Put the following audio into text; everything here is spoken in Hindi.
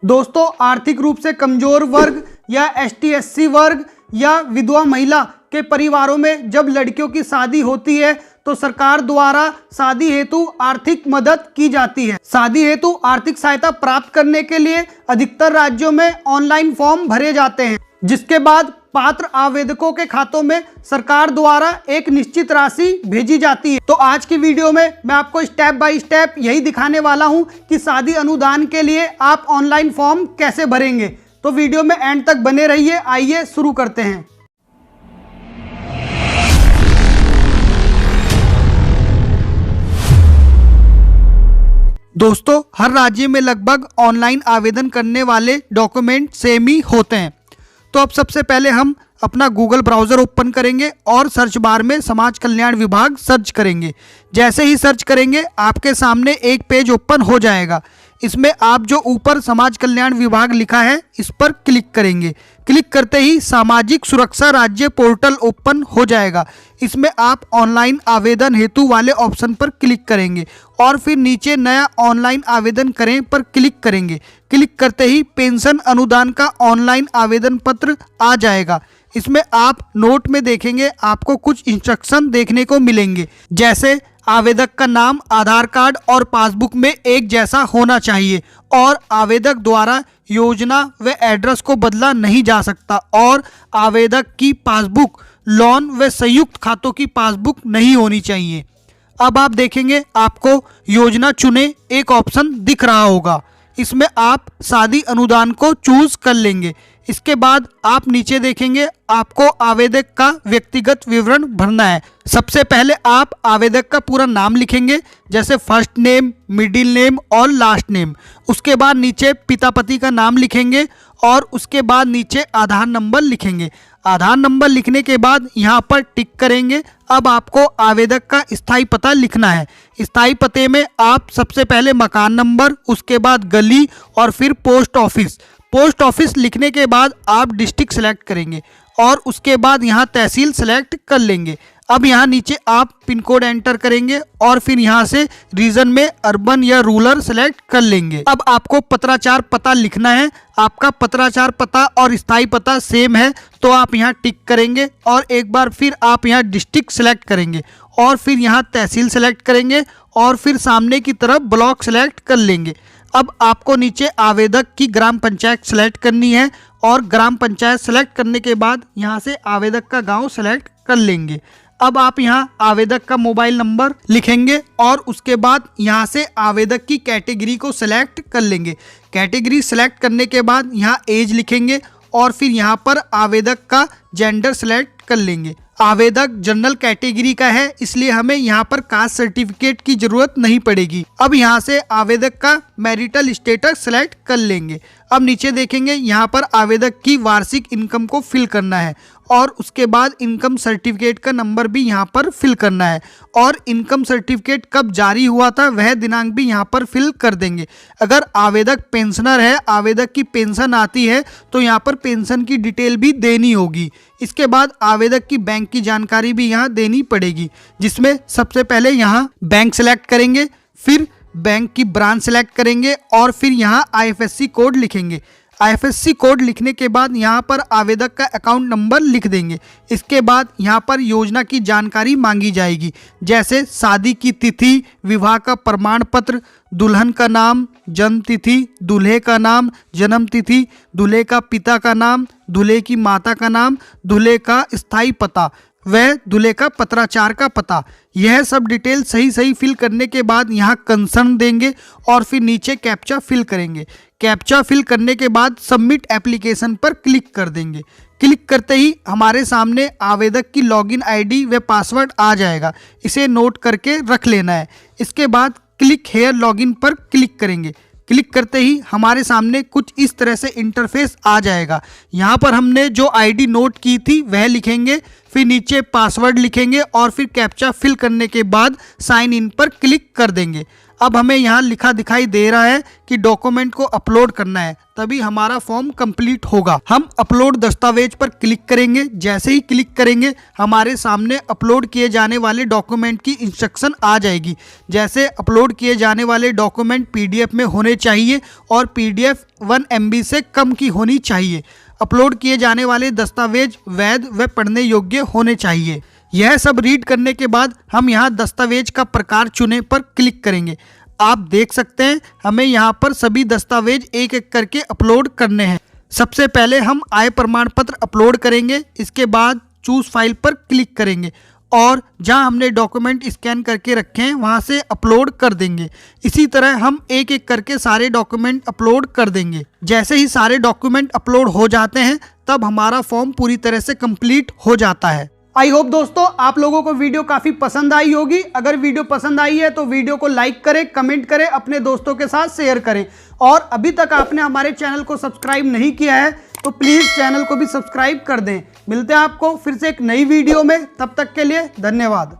दोस्तों, आर्थिक रूप से कमजोर वर्ग या ST/SC वर्ग या विधवा महिला के परिवारों में जब लड़कियों की शादी होती है तो सरकार द्वारा शादी हेतु आर्थिक मदद की जाती है। शादी हेतु आर्थिक सहायता प्राप्त करने के लिए अधिकतर राज्यों में ऑनलाइन फॉर्म भरे जाते हैं, जिसके बाद पात्र आवेदकों के खातों में सरकार द्वारा एक निश्चित राशि भेजी जाती है। तो आज की वीडियो में मैं आपको स्टेप बाय स्टेप यही दिखाने वाला हूं कि शादी अनुदान के लिए आप ऑनलाइन फॉर्म कैसे भरेंगे। तो वीडियो में एंड तक बने रहिए। आइए शुरू करते हैं। दोस्तों, हर राज्य में लगभग ऑनलाइन आवेदन करने वाले डॉक्यूमेंट सेम ही होते हैं। तो अब सबसे पहले हम अपना गूगल ब्राउज़र ओपन करेंगे और सर्च बार में समाज कल्याण विभाग सर्च करेंगे। जैसे ही सर्च करेंगे आपके सामने एक पेज ओपन हो जाएगा। इसमें आप जो ऊपर समाज कल्याण विभाग लिखा है इस पर क्लिक करेंगे। क्लिक करते ही सामाजिक सुरक्षा राज्य पोर्टल ओपन हो जाएगा। इसमें आप ऑनलाइन आवेदन हेतु वाले ऑप्शन पर क्लिक करेंगे और फिर नीचे नया ऑनलाइन आवेदन करें पर क्लिक करेंगे। क्लिक करते ही पेंशन अनुदान का ऑनलाइन आवेदन पत्र आ जाएगा। इसमें आप नोट में देखेंगे आपको कुछ इंस्ट्रक्शन देखने को मिलेंगे, जैसे आवेदक का नाम आधार कार्ड और पासबुक में एक जैसा होना चाहिए और आवेदक द्वारा योजना व एड्रेस को बदला नहीं जा सकता और आवेदक की पासबुक लोन व संयुक्त खातों की पासबुक नहीं होनी चाहिए। अब आप देखेंगे आपको योजना चुने एक ऑप्शन दिख रहा होगा। इसमें आप शादी अनुदान को चूज कर लेंगे। इसके बाद आप नीचे देखेंगे आपको आवेदक का व्यक्तिगत विवरण भरना है। सबसे पहले आप आवेदक का पूरा नाम लिखेंगे, जैसे फर्स्ट नेम, मिडिल नेम और लास्ट नेम। उसके बाद नीचे पिता पति का नाम लिखेंगे और उसके बाद नीचे आधार नंबर लिखेंगे। आधार नंबर लिखने के बाद यहाँ पर टिक करेंगे। अब आपको आवेदक का स्थायी पता लिखना है। स्थायी पते में आप सबसे पहले मकान नंबर, उसके बाद गली और फिर पोस्ट ऑफिस। पोस्ट ऑफिस लिखने के बाद आप डिस्ट्रिक्ट सेलेक्ट करेंगे और उसके बाद यहाँ तहसील सेलेक्ट कर लेंगे। अब यहाँ नीचे आप पिन कोड एंटर करेंगे और फिर यहाँ से रीजन में अर्बन या रूरल सेलेक्ट कर लेंगे। अब आपको पत्राचार पता लिखना है। आपका पत्राचार पता और स्थायी पता सेम है तो आप यहाँ टिक करेंगे और एक बार फिर आप यहाँ डिस्ट्रिक्ट सेलेक्ट करेंगे और फिर यहाँ तहसील सेलेक्ट करेंगे और फिर सामने की तरफ ब्लॉक सेलेक्ट कर लेंगे। अब आपको नीचे आवेदक की ग्राम पंचायत सेलेक्ट करनी है और ग्राम पंचायत सेलेक्ट करने के बाद यहाँ से आवेदक का गांव सेलेक्ट कर लेंगे। अब आप यहाँ आवेदक का मोबाइल नंबर लिखेंगे और उसके बाद यहाँ से आवेदक की कैटेगरी को सेलेक्ट कर लेंगे। कैटेगरी सेलेक्ट करने के बाद यहाँ एज लिखेंगे और फिर यहाँ पर आवेदक का जेंडर सेलेक्ट कर लेंगे। आवेदक जनरल कैटेगरी का है इसलिए हमें यहाँ पर कास्ट सर्टिफिकेट की जरूरत नहीं पड़ेगी। अब यहाँ से आवेदक का मैरिटल स्टेटस सेलेक्ट कर लेंगे। अब नीचे देखेंगे यहाँ पर आवेदक की वार्षिक इनकम को फिल करना है और उसके बाद इनकम सर्टिफिकेट का नंबर भी यहाँ पर फिल करना है और इनकम सर्टिफिकेट कब जारी हुआ था वह दिनांक भी यहाँ पर फिल कर देंगे। अगर आवेदक पेंशनर है, आवेदक की पेंशन आती है तो यहाँ पर पेंशन की डिटेल भी देनी होगी। इसके बाद आवेदक की बैंक की जानकारी भी यहाँ देनी पड़ेगी, जिसमें सबसे पहले यहाँ बैंक सेलेक्ट करेंगे, फिर बैंक की ब्रांच सेलेक्ट करेंगे और फिर यहाँ IFSC कोड लिखेंगे। IFSC कोड लिखने के बाद यहाँ पर आवेदक का अकाउंट नंबर लिख देंगे। इसके बाद यहाँ पर योजना की जानकारी मांगी जाएगी, जैसे शादी की तिथि, विवाह का प्रमाण पत्र, दुल्हन का नाम, जन्म तिथि, दूल्हे का नाम, जन्म तिथि, दूल्हे का पिता का नाम, दूल्हे की माता का नाम, दूल्हे का स्थायी पता वह दूल्हे का पत्राचार का पता। यह सब डिटेल सही फिल करने के बाद यहाँ कंसर्न देंगे और फिर नीचे कैप्चा फिल करेंगे। कैप्चा फिल करने के बाद सबमिट एप्लीकेशन पर क्लिक कर देंगे। क्लिक करते ही हमारे सामने आवेदक की लॉगिन आईडी व पासवर्ड आ जाएगा। इसे नोट करके रख लेना है। इसके बाद क्लिक हेयर लॉगिन पर क्लिक करेंगे। क्लिक करते ही हमारे सामने कुछ इस तरह से इंटरफेस आ जाएगा। यहाँ पर हमने जो आईडी नोट की थी वह लिखेंगे, फिर नीचे पासवर्ड लिखेंगे और फिर कैप्चा फिल करने के बाद साइन इन पर क्लिक कर देंगे। अब हमें यहाँ लिखा दिखाई दे रहा है कि डॉक्यूमेंट को अपलोड करना है, तभी हमारा फॉर्म कंप्लीट होगा। हम अपलोड दस्तावेज पर क्लिक करेंगे। जैसे ही क्लिक करेंगे हमारे सामने अपलोड किए जाने वाले डॉक्यूमेंट की इंस्ट्रक्शन आ जाएगी। जैसे अपलोड किए जाने वाले डॉक्यूमेंट PDF में होने चाहिए और PDF 1 MB से कम की होनी चाहिए। अपलोड किए जाने वाले दस्तावेज वैध व पढ़ने योग्य होने चाहिए। यह सब रीड करने के बाद हम यहाँ दस्तावेज का प्रकार चुने पर क्लिक करेंगे। आप देख सकते हैं हमें यहाँ पर सभी दस्तावेज एक एक करके अपलोड करने हैं। सबसे पहले हम आय प्रमाण पत्र अपलोड करेंगे। इसके बाद चूज फाइल पर क्लिक करेंगे और जहां हमने डॉक्यूमेंट स्कैन करके रखे हैं वहां से अपलोड कर देंगे। इसी तरह हम एक एक करके सारे डॉक्यूमेंट अपलोड कर देंगे। जैसे ही सारे डॉक्यूमेंट अपलोड हो जाते हैं तब हमारा फॉर्म पूरी तरह से कंप्लीट हो जाता है। आई होप दोस्तों आप लोगों को वीडियो काफ़ी पसंद आई होगी। अगर वीडियो पसंद आई है तो वीडियो को लाइक करें, कमेंट करें, अपने दोस्तों के साथ शेयर करें और अभी तक आपने हमारे चैनल को सब्सक्राइब नहीं किया है तो प्लीज़ चैनल को भी सब्सक्राइब कर दें। मिलते हैं आपको फिर से एक नई वीडियो में, तब तक के लिए धन्यवाद।